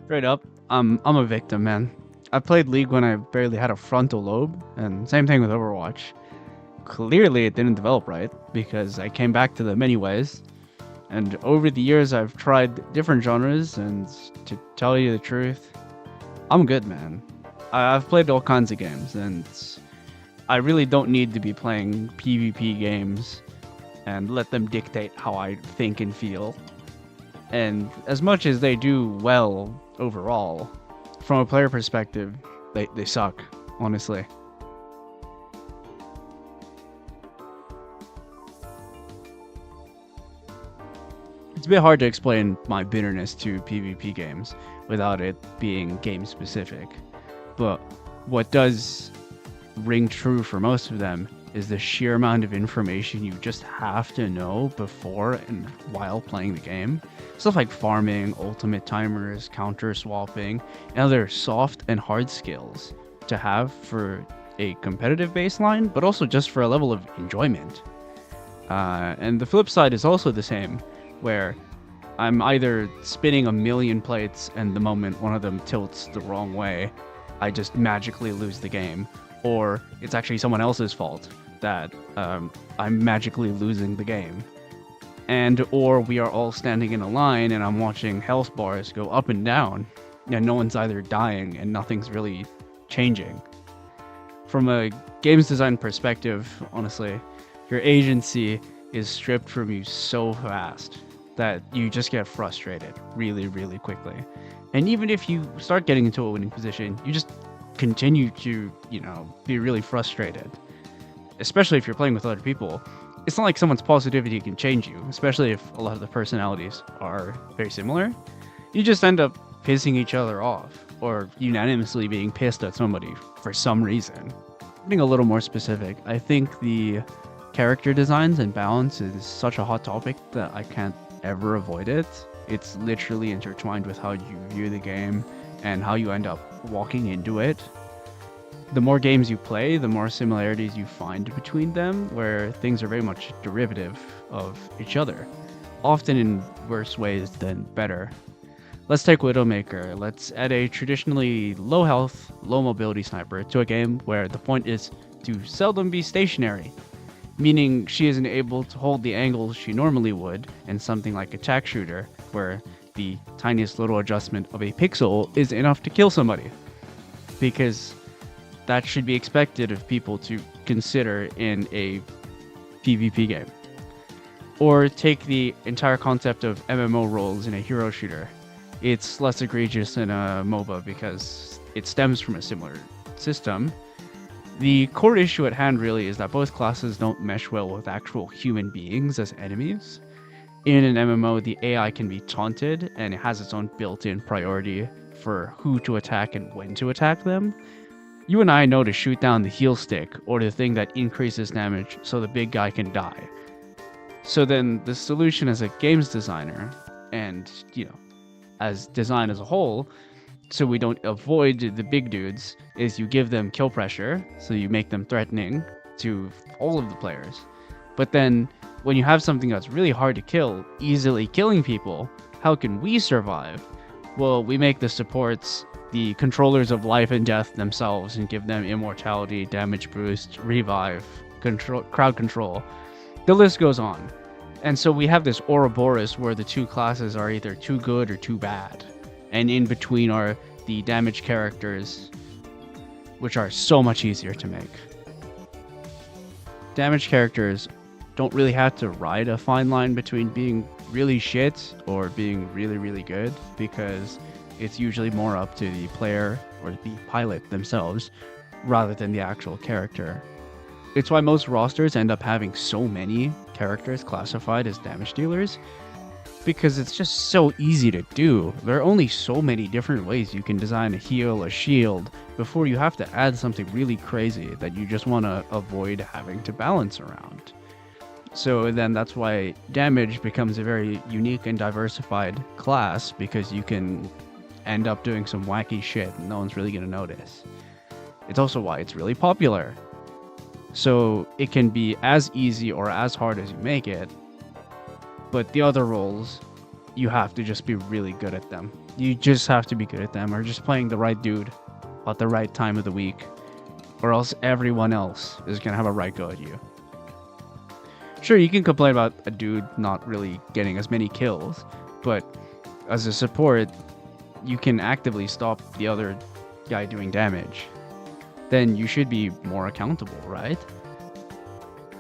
Straight up, I'm a victim, man. I played League when I barely had a frontal lobe, and same thing with Overwatch. Clearly, it didn't develop right because I came back to them anyways. And over the years, I've tried different genres, and to tell you the truth, I'm good, man. I've played all kinds of games, and I really don't need to be playing PvP games and let them dictate how I think and feel. And as much as they do well overall, from a player perspective, they suck, honestly. It's a bit hard to explain my bitterness to PvP games without it being game specific. But what does ring true for most of them is the sheer amount of information you just have to know before and while playing the game. Stuff like farming, ultimate timers, counter swapping, and other soft and hard skills to have for a competitive baseline, but also just for a level of enjoyment. And the flip side is also the same, where I'm either spinning a million plates and the moment one of them tilts the wrong way, I just magically lose the game, or it's actually someone else's fault that I'm magically losing the game. And or we are all standing in a line and I'm watching health bars go up and down, and no one's either dying and nothing's really changing. From a games design perspective, honestly, your agency is stripped from you so fast that you just get frustrated really, really quickly. And even if you start getting into a winning position, you just continue to, be really frustrated. Especially if you're playing with other people. It's not like someone's positivity can change you, especially if a lot of the personalities are very similar. You just end up pissing each other off, or unanimously being pissed at somebody for some reason. Getting a little more specific, I think the character designs and balance is such a hot topic that I can't ever avoid it. It's literally intertwined with how you view the game and how you end up walking into it. The more games you play, the more similarities you find between them, where things are very much derivative of each other, often in worse ways than better. Let's take Widowmaker. Let's add a traditionally low health, low mobility sniper to a game where the point is to seldom be stationary, meaning she isn't able to hold the angles she normally would in something like attack shooter, where the tiniest little adjustment of a pixel is enough to kill somebody. Because that should be expected of people to consider in a PvP game. Or take the entire concept of MMO roles in a hero shooter. It's less egregious in a MOBA because it stems from a similar system. The core issue at hand really is that both classes don't mesh well with actual human beings as enemies. In an MMO, the AI can be taunted and it has its own built-in priority for who to attack and when to attack them. You and I know to shoot down the heal stick or the thing that increases damage so the big guy can die. So then the solution as a games designer and, as design as a whole, so we don't avoid the big dudes, is you give them kill pressure, so you make them threatening to all of the players. But then when you have something that's really hard to kill, easily killing people, how can we survive? Well, we make the supports the controllers of life and death themselves and give them immortality, damage boost, revive, crowd control. The list goes on. And so we have this Ouroboros where the two classes are either too good or too bad. And in between are the damage characters, which are so much easier to make. Damage characters don't really have to ride a fine line between being really shit or being really, really good, because it's usually more up to the player or the pilot themselves rather than the actual character. It's why most rosters end up having so many characters classified as damage dealers, because it's just so easy to do. There are only so many different ways you can design a heal, a shield, before you have to add something really crazy that you just want to avoid having to balance around. So then that's why damage becomes a very unique and diversified class, because you can end up doing some wacky shit and no one's really going to notice. It's also why it's really popular. So it can be as easy or as hard as you make it, but the other roles you have to just be really good at them. You just have to be good at them, or just playing the right dude at the right time of the week, or else everyone else is gonna have a right go at you. Sure, you can complain about a dude not really getting as many kills, but as a support, you can actively stop the other guy doing damage. Then you should be more accountable, right?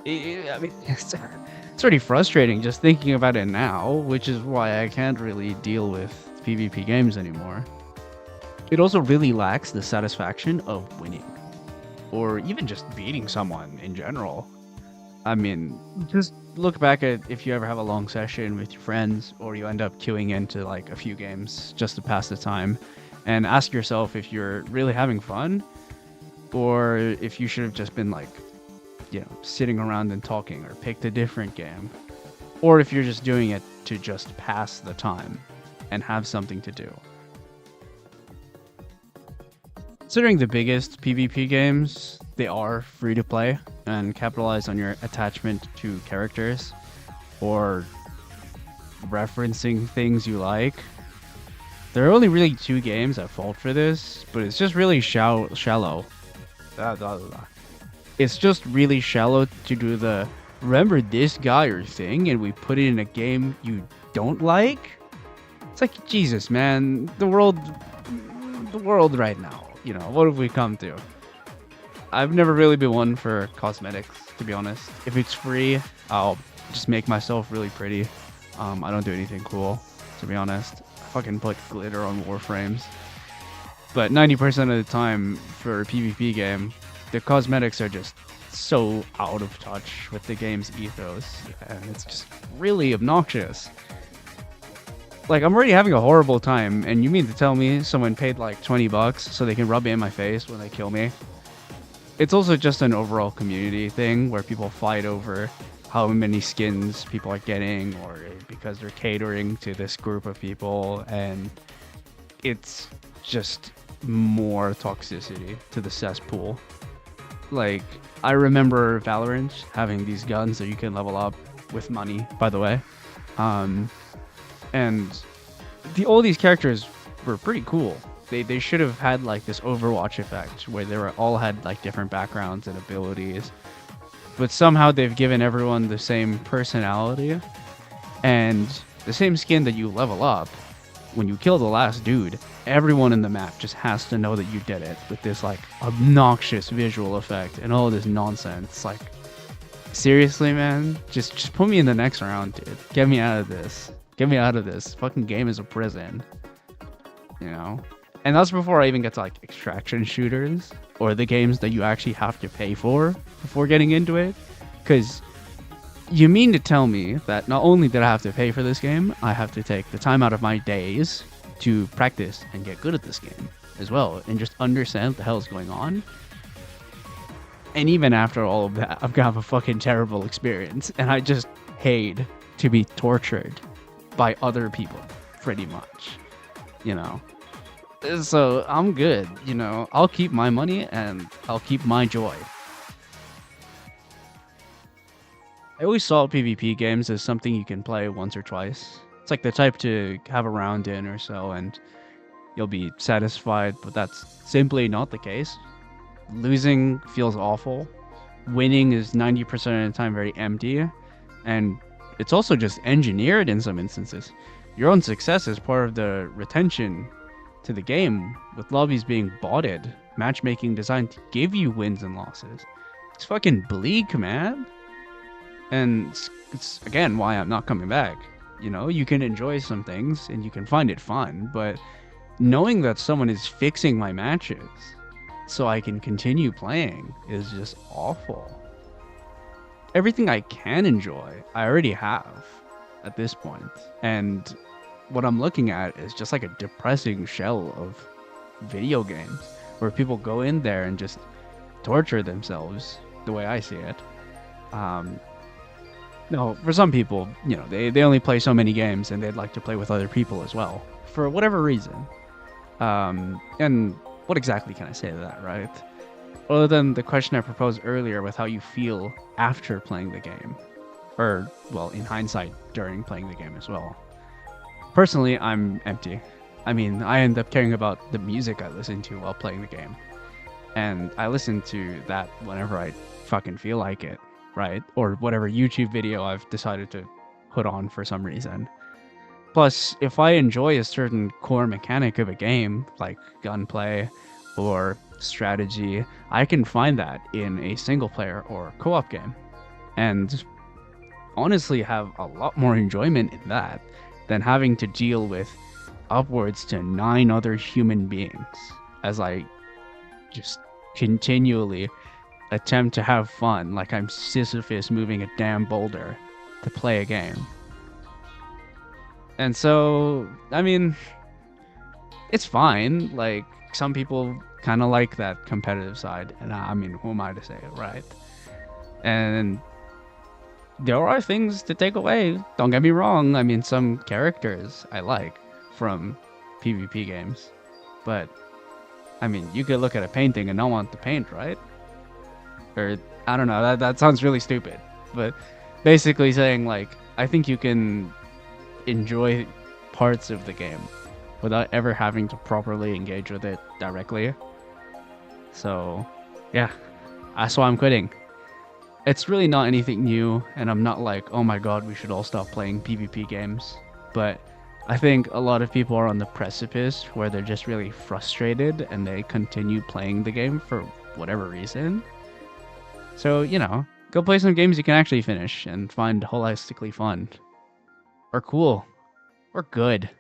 I mean, it's pretty frustrating just thinking about it now, which is why I can't really deal with PvP games anymore. It also really lacks the satisfaction of winning, or even just beating someone in general. I mean, just look back at if you ever have a long session with your friends, or you end up queuing into like a few games just to pass the time, and ask yourself if you're really having fun, or if you should have just been like, sitting around and talking, or picked a different game, or if you're just doing it to just pass the time and have something to do. Considering the biggest PvP games, they are free to play and capitalize on your attachment to characters or referencing things you like. There are only really 2 games at fault for this, but it's just really shallow. It's just really shallow to do the remember this guy or thing and we put it in a game you don't like. It's like, Jesus, man, the world right now, what have we come to? I've never really been one for cosmetics, to be honest. If it's free, I'll just make myself really pretty. I don't do anything cool, to be honest. I fucking put glitter on warframes. But 90% of the time for a PvP game, the cosmetics are just so out of touch with the game's ethos, and it's just really obnoxious. Like, I'm already having a horrible time, and you mean to tell me someone paid like $20 so they can rub it in my face when they kill me? It's also just an overall community thing where people fight over how many skins people are getting, or because they're catering to this group of people, and it's just more toxicity to the cesspool. Like, I remember Valorant having these guns that you can level up with money, by the way. And all these characters were pretty cool. They should have had like this Overwatch effect where they all had like different backgrounds and abilities. But somehow they've given everyone the same personality and the same skin that you level up. When you kill the last dude, everyone in the map just has to know that you did it with this like obnoxious visual effect and all this nonsense. Like, seriously, man, just put me in the next round, dude. Get me out of this. Get me out of this. Fucking game is a prison. And that's before I even get to like extraction shooters or the games that you actually have to pay for before getting into it. Because you mean to tell me that not only did I have to pay for this game, I have to take the time out of my days to practice and get good at this game as well, and just understand what the hell is going on. And even after all of that, I'm gonna have a fucking terrible experience, and I just hate to be tortured by other people, pretty much, So I'm good, I'll keep my money and I'll keep my joy. I always saw PvP games as something you can play once or twice. It's like the type to have a round in or so and you'll be satisfied, but that's simply not the case. Losing feels awful. Winning is 90% of the time very empty, and it's also just engineered in some instances. Your own success is part of the retention to the game, with lobbies being botted, matchmaking designed to give you wins and losses. It's fucking bleak, man. And it's again why I'm not coming back. You can enjoy some things and you can find it fun, but knowing that someone is fixing my matches so I can continue playing is just awful. Everything I can enjoy, I already have at this point. And what I'm looking at is just like a depressing shell of video games where people go in there and just torture themselves the way I see it. No, for some people, they only play so many games and they'd like to play with other people as well, for whatever reason. And what exactly can I say to that, right? Other than the question I proposed earlier with how you feel after playing the game. Or, well, in hindsight, during playing the game as well. Personally, I'm empty. I mean, I end up caring about the music I listen to while playing the game. And I listen to that whenever I fucking feel like it, right? Or whatever YouTube video I've decided to put on for some reason. Plus, if I enjoy a certain core mechanic of a game, like gunplay or strategy, I can find that in a single player or co op game. And honestly, have a lot more enjoyment in that than having to deal with upwards to 9 other human beings as I just continually attempt to have fun like I'm Sisyphus moving a damn boulder to play a game. And so, I mean, it's fine. Like, some people kind of like that competitive side. And I mean, who am I to say it, right? And there are things to take away. Don't get me wrong. I mean, some characters I like from PvP games. But, I mean, you could look at a painting and not want to paint, right? Or, I don't know. That sounds really stupid. But basically saying, like, I think you can enjoy parts of the game without ever having to properly engage with it directly. So, yeah, that's why I'm quitting. It's really not anything new, and I'm not like, oh my god, we should all stop playing PvP games. But I think a lot of people are on the precipice where they're just really frustrated and they continue playing the game for whatever reason. So, go play some games you can actually finish and find holistically fun. Or cool. Or good.